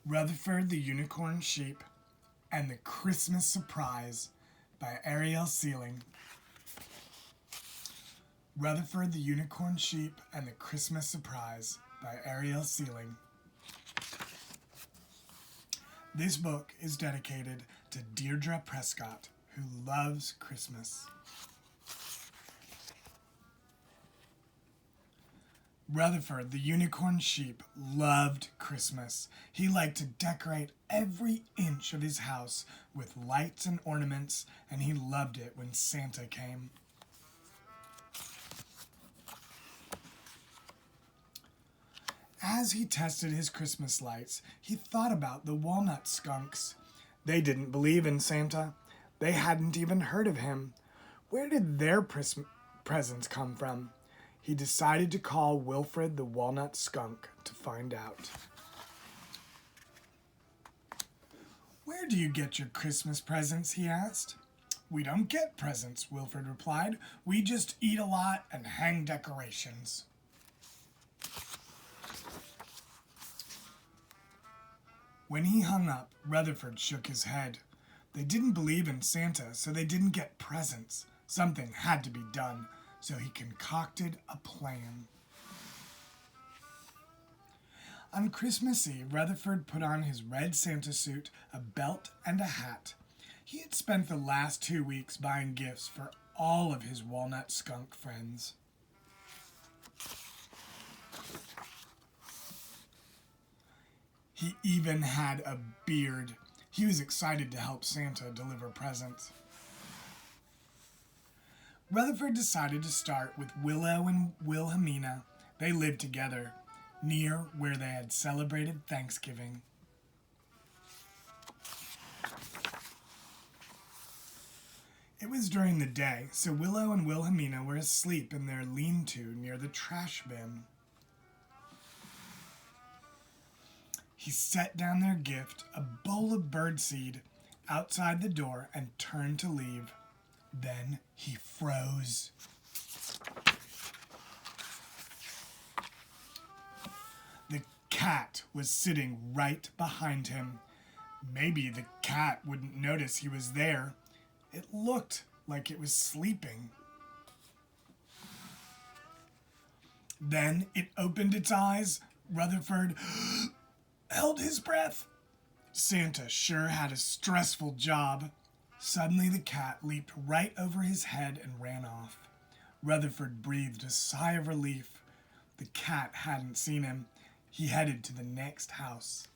Rutherford the Unicorn Sheep and the Christmas Surprise by Ariele Sieling. Rutherford the Unicorn Sheep and the Christmas Surprise by Ariele Sieling. This book is dedicated to Deirdre Prescott, who loves Christmas. Rutherford the Unicorn Sheep loved Christmas. He liked to decorate every inch of his house with lights and ornaments, and he loved it when Santa came. As he tested his Christmas lights, he thought about the walnut skunks. They didn't believe in Santa. They hadn't even heard of him. Where did their presents come from? He decided to call Wilfred the walnut skunk to find out. "Where do you get your Christmas presents?" he asked. "We don't get presents," Wilfred replied. "We just eat a lot and hang decorations." When he hung up, Rutherford shook his head. They didn't believe in Santa, so they didn't get presents. Something had to be done, so he concocted a plan. On Christmas Eve, Rutherford put on his red Santa suit, a belt, and a hat. He had spent the last 2 weeks buying gifts for all of his walnut skunk friends. He even had a beard. He was excited to help Santa deliver presents. Rutherford decided to start with Willow and Wilhelmina. They lived together, near where they had celebrated Thanksgiving. It was during the day, so Willow and Wilhelmina were asleep in their lean-to near the trash bin. He set down their gift, a bowl of birdseed, outside the door and turned to leave. Then he froze. The cat was sitting right behind him. Maybe the cat wouldn't notice he was there. It looked like it was sleeping. Then it opened its eyes. Rutherford held his breath. Santa sure had a stressful job. Suddenly the cat leaped right over his head and ran off. Rutherford breathed a sigh of relief. The cat hadn't seen him. He headed to the next house.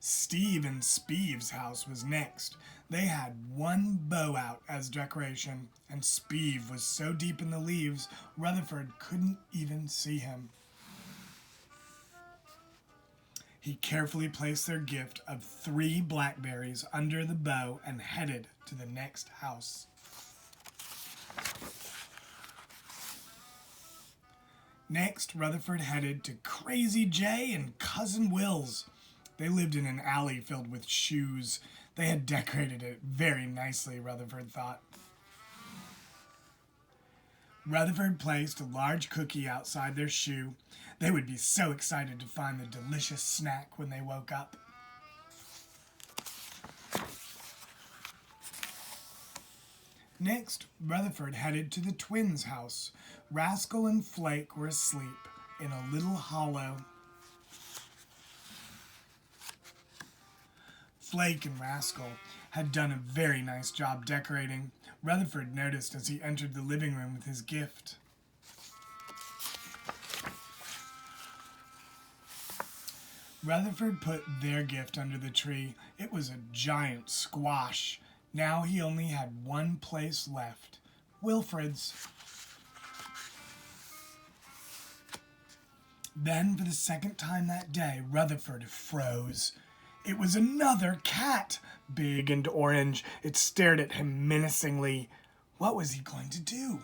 Steve and Speeve's house was next. They had one bow out as decoration, and Speeve was so deep in the leaves, Rutherford couldn't even see him. He carefully placed their gift of 3 blackberries under the bow and headed to the next house. Next, Rutherford headed to Crazy Jay and Cousin Will's. They lived in an alley filled with shoes. They had decorated it very nicely, Rutherford thought. Rutherford placed a large cookie outside their shoe. They would be so excited to find the delicious snack when they woke up. Next, Rutherford headed to the twins' house. Rascal and Flake were asleep in a little hollow. Flake and Rascal had done a very nice job decorating. Rutherford noticed as he entered the living room with his gift. Rutherford put their gift under the tree. It was a giant squash. Now he only had one place left, Wilfred's. Then, for the second time that day, Rutherford froze. It was another cat, big and orange. It stared at him menacingly. What was he going to do?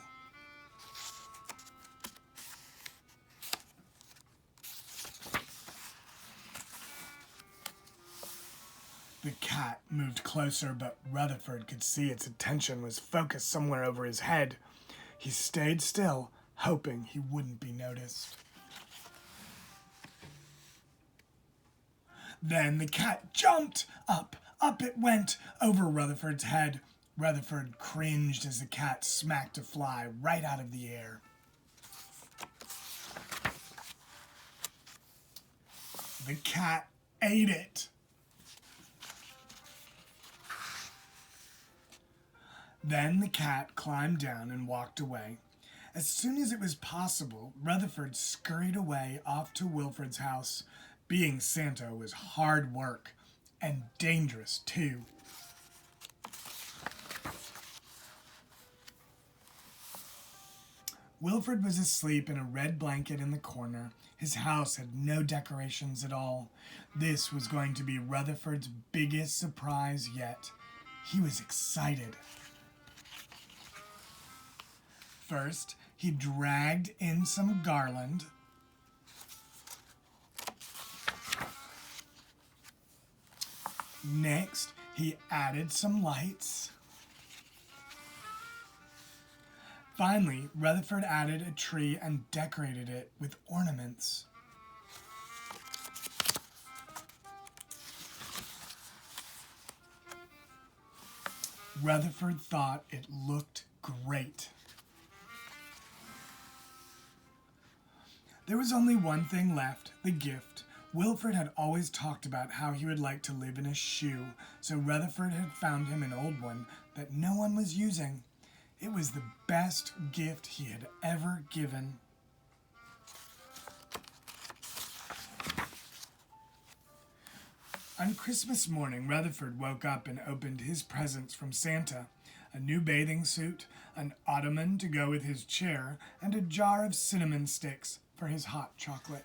The cat moved closer, but Rutherford could see its attention was focused somewhere over his head. He stayed still, hoping he wouldn't be noticed. Then the cat jumped up. Up it went over Rutherford's head. Rutherford cringed as the cat smacked a fly right out of the air. The cat ate it. Then the cat climbed down and walked away. As soon as it was possible, Rutherford scurried away off to Wilfred's house. Being Santa was hard work, and dangerous too. Wilfred was asleep in a red blanket in the corner. His house had no decorations at all. This was going to be Rutherford's biggest surprise yet. He was excited. First, he dragged in some garland. Next, he added some lights. Finally, Rutherford added a tree and decorated it with ornaments. Rutherford thought it looked great. There was only one thing left, the gift. Wilfred had always talked about how he would like to live in a shoe, so Rutherford had found him an old one that no one was using. It was the best gift he had ever given. On Christmas morning, Rutherford woke up and opened his presents from Santa. A new bathing suit, an ottoman to go with his chair, and a jar of cinnamon sticks for his hot chocolate.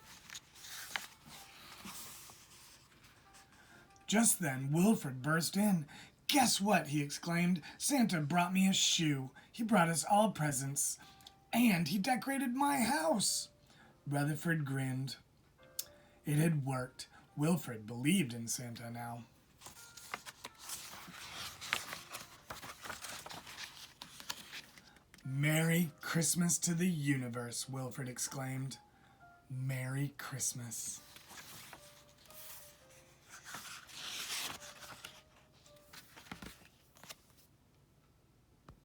Just then, Wilfred burst in. "Guess what?" he exclaimed. "Santa brought me a shoe. He brought us all presents. And he decorated my house." Rutherford grinned. It had worked. Wilfred believed in Santa now. "Merry Christmas to the universe," Wilfred exclaimed. "Merry Christmas."